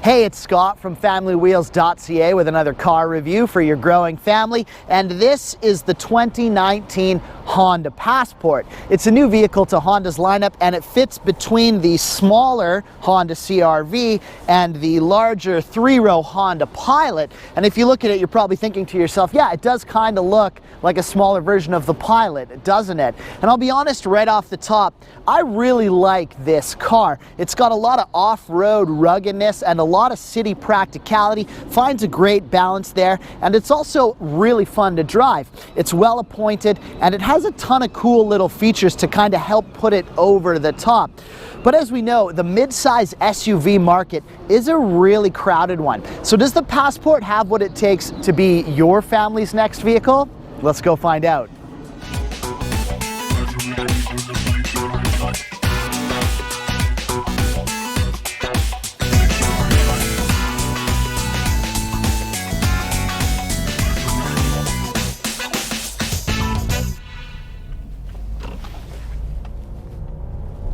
Hey, it's Scott from FamilyWheels.ca with another car review for your growing family, and this is the 2019 Honda Passport. It's a new vehicle to Honda's lineup, and it fits between the smaller Honda CR-V and the larger three-row Honda Pilot. And if you look at it, you're probably thinking to yourself, yeah, it does kind of look like a smaller version of the Pilot, doesn't it? And I'll be honest right off the top, I really like this car. It's got a lot of off-road ruggedness and a lot of city practicality, finds a great balance there, and it's also really fun to drive. It's well appointed, and it has a ton of cool little features to kind of help put it over the top. But as we know, the mid-size SUV market is a really crowded one. So does the Passport have what it takes to be your family's next vehicle? Let's go find out.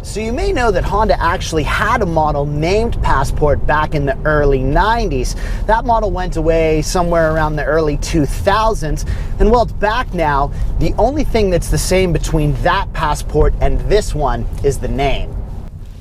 So you may know that Honda actually had a model named Passport back in the early 90s. That model went away somewhere around the early 2000s, and while it's back now, the only thing that's the same between that Passport and this one is the name.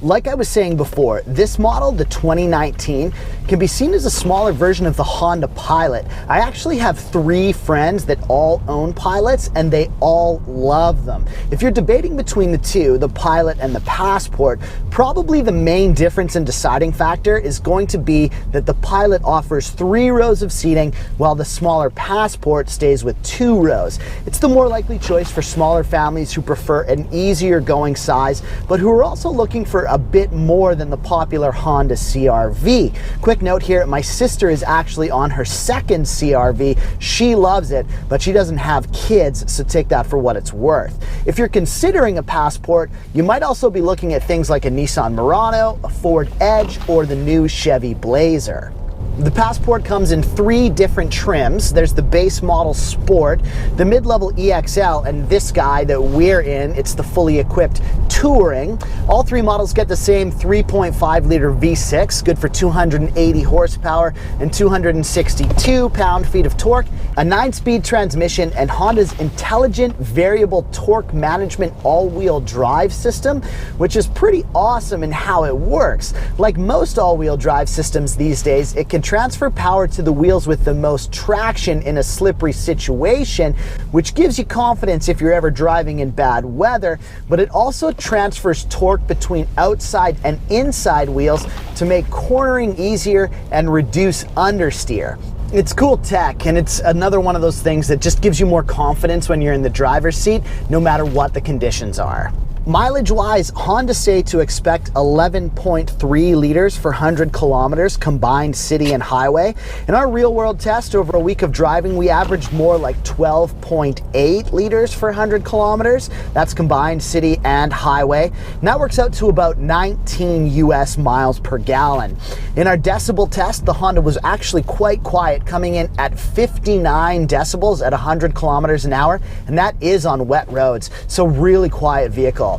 Like I was saying before, this model, the 2019, can be seen as a smaller version of the Honda Pilot. I actually have 3 friends that all own Pilots, and they all love them. If you're debating between the two, the Pilot and the Passport, probably the main difference and deciding factor is going to be that the Pilot offers 3 rows of seating, while the smaller Passport stays with 2 rows. It's the more likely choice for smaller families who prefer an easier going size, but who are also looking for a bit more than the popular Honda CR-V. Quick note here, my sister is actually on her second CR-V. She loves it, but she doesn't have kids, so take that for what it's worth. If you're considering a Passport, you might also be looking at things like a Nissan Murano, a Ford Edge, or the new Chevy Blazer. The Passport comes in 3 different trims. There's the base model Sport, the mid-level EXL, and this guy that we're in, it's the fully equipped Touring. All 3 models get the same 3.5 liter V6, good for 280 horsepower and 262 pound-feet of torque, a 9-speed transmission, and Honda's intelligent variable torque management all-wheel drive system, which is pretty awesome in how it works. Like most all-wheel drive systems these days, it can transfer power to the wheels with the most traction in a slippery situation, which gives you confidence if you're ever driving in bad weather, but it also transfers torque between outside and inside wheels to make cornering easier and reduce understeer. It's cool tech, and it's another one of those things that just gives you more confidence when you're in the driver's seat, no matter what the conditions are. Mileage-wise, Honda say to expect 11.3 liters for 100 kilometers combined city and highway. In our real-world test, over a week of driving, we averaged more like 12.8 liters for 100 kilometers. That's combined city and highway. And that works out to about 19 US miles per gallon. In our decibel test, the Honda was actually quite quiet, coming in at 59 decibels at 100 kilometers an hour, and that is on wet roads, so really quiet vehicle.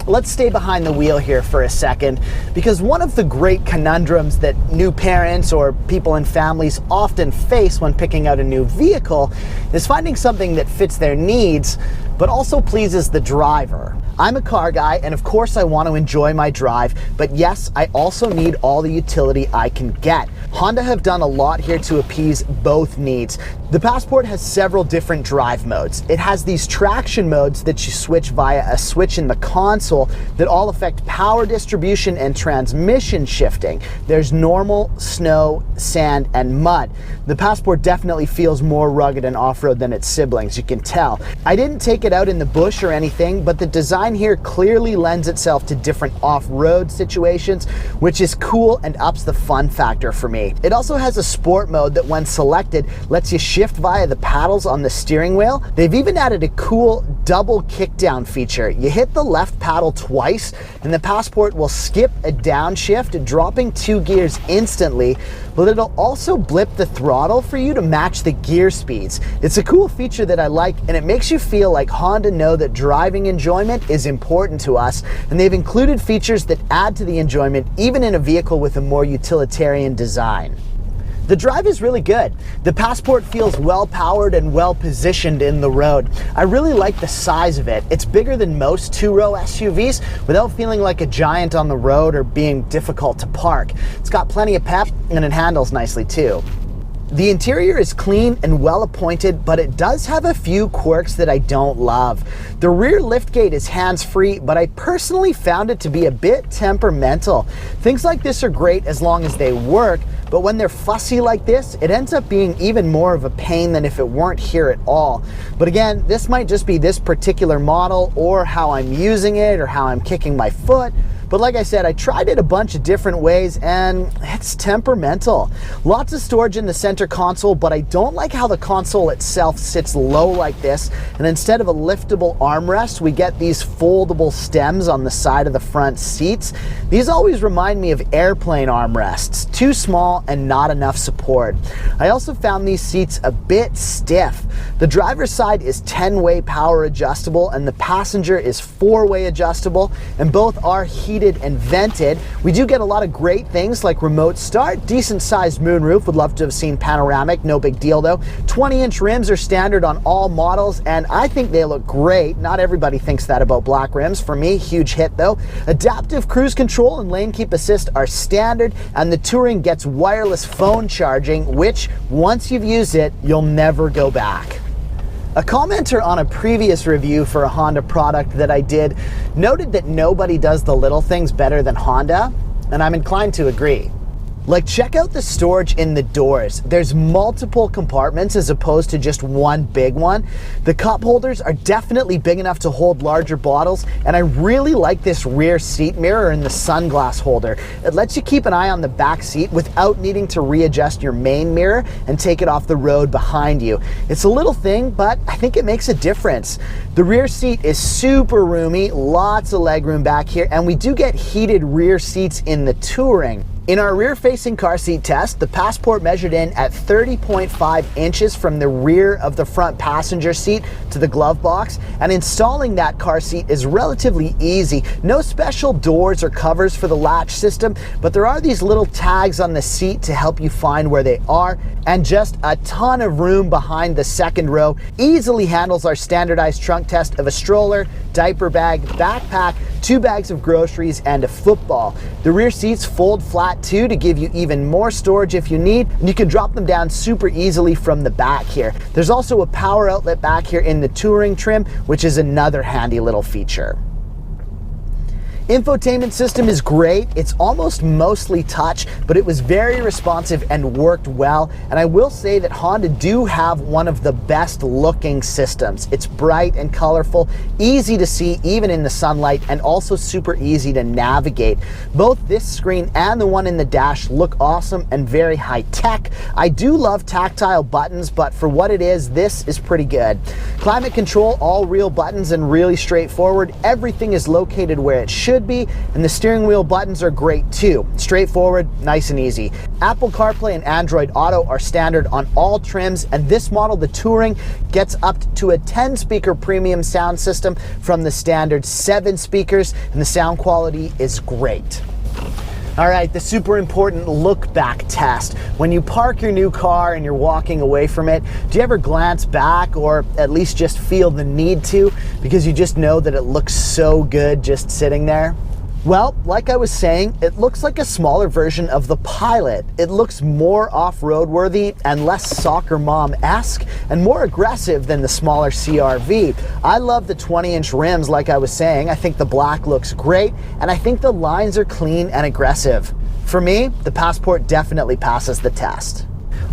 Let's stay behind the wheel here for a second, because one of the great conundrums that new parents or people in families often face when picking out a new vehicle is finding something that fits their needs but also pleases the driver. I'm a car guy, and of course I want to enjoy my drive, but yes, I also need all the utility I can get. Honda have done a lot here to appease both needs. The Passport has several different drive modes. It has these traction modes that you switch via a switch in the console that all affect power distribution and transmission shifting. There's normal, snow, sand, and mud. The Passport definitely feels more rugged and off-road than its siblings, you can tell. I didn't take it out in the bush or anything, but the design here clearly lends itself to different off-road situations, which is cool and ups the fun factor for me. It also has a sport mode that, when selected, lets you shift via the paddles on the steering wheel. They've even added a cool double kickdown feature. You hit the left paddle twice and the Passport will skip a downshift, dropping 2 gears instantly, but it'll also blip the throttle for you to match the gear speeds. It's a cool feature that I like, and it makes you feel like Honda know that driving enjoyment is important to us, and they've included features that add to the enjoyment even in a vehicle with a more utilitarian design. The drive is really good. The Passport feels well powered and well positioned in the road. I really like the size of it. It's bigger than most two-row SUVs without feeling like a giant on the road or being difficult to park. It's got plenty of pep and it handles nicely too. The interior is clean and well appointed, but it does have a few quirks that I don't love. The rear liftgate is hands-free, but I personally found it to be a bit temperamental. Things like this are great as long as they work, but when they're fussy like this, it ends up being even more of a pain than if it weren't here at all. But again, this might just be this particular model or how I'm using it or how I'm kicking my foot. But like I said, I tried it a bunch of different ways and it's temperamental. Lots of storage in the center console, but I don't like how the console itself sits low like this. And instead of a liftable armrest, we get these foldable stems on the side of the front seats. These always remind me of airplane armrests, too small and not enough support. I also found these seats a bit stiff. The driver's side is 10-way power adjustable and the passenger is 4-way adjustable, and both are heated and vented. We do get a lot of great things like remote start, decent sized moonroof, would love to have seen panoramic, no big deal though. 20-inch rims are standard on all models and I think they look great. Not everybody thinks that about black rims. For me, huge hit though. Adaptive cruise control and lane keep assist are standard, and the Touring gets wireless phone charging, which once you've used it, you'll never go back. A commenter on a previous review for a Honda product that I did noted that nobody does the little things better than Honda, and I'm inclined to agree. Like, check out the storage in the doors. There's multiple compartments as opposed to just one big one. The cup holders are definitely big enough to hold larger bottles, and I really like this rear seat mirror and the sunglass holder. It lets you keep an eye on the back seat without needing to readjust your main mirror and take it off the road behind you. It's a little thing, but I think it makes a difference. The rear seat is super roomy, lots of legroom back here, and we do get heated rear seats in the Touring. In our rear-facing car seat test, the Passport measured in at 30.5 inches from the rear of the front passenger seat to the glove box, and installing that car seat is relatively easy. No special doors or covers for the latch system, but there are these little tags on the seat to help you find where they are, and just a ton of room behind the second row. Easily handles our standardized trunk test of a stroller, diaper bag, backpack, 2 bags of groceries, and a football. The rear seats fold flat too to give you even more storage if you need, and you can drop them down super easily from the back here. There's also a power outlet back here in the Touring trim, which is another handy little feature. Infotainment system is great. It's almost mostly touch, but it was very responsive and worked well. And I will say that Honda do have one of the best looking systems. It's bright and colorful, easy to see even in the sunlight, and also super easy to navigate. Both this screen and the one in the dash look awesome and very high tech. I do love tactile buttons, but for what it is, this is pretty good. Climate control, all real buttons and really straightforward. Everything is located where it should be, and the steering wheel buttons are great too. Straightforward, nice and easy. Apple CarPlay and Android Auto are standard on all trims, and this model, the Touring, gets up to a 10-speaker premium sound system from the standard 7 speakers, and the sound quality is great. All right, the super important look back test. When you park your new car and you're walking away from it, do you ever glance back, or at least just feel the need to, because you just know that it looks so good just sitting there? Well, like I was saying, it looks like a smaller version of the Pilot. It looks more off-road worthy and less soccer mom-esque and more aggressive than the smaller CR-V. I love the 20-inch rims, like I was saying. I think the black looks great, and I think the lines are clean and aggressive. For me, the Passport definitely passes the test.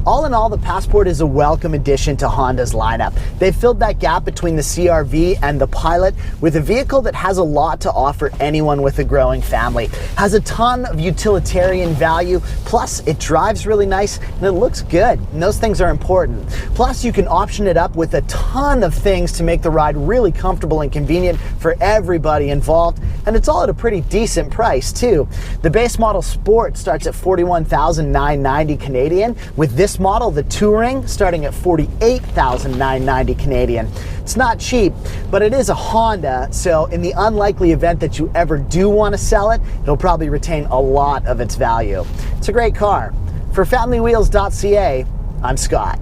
All in all, the Passport is a welcome addition to Honda's lineup. They've filled that gap between the CR-V and the Pilot with a vehicle that has a lot to offer anyone with a growing family. Has a ton of utilitarian value, plus it drives really nice and it looks good, and those things are important. Plus, you can option it up with a ton of things to make the ride really comfortable and convenient for everybody involved, and it's all at a pretty decent price too. The base model Sport starts at $41,990 Canadian, with this latest model, the Touring, starting at 48,990 Canadian. It's not cheap, but it is a Honda, so in the unlikely event that you ever do want to sell it, it'll probably retain a lot of its value. It's a great car. For FamilyWheels.ca, I'm Scott.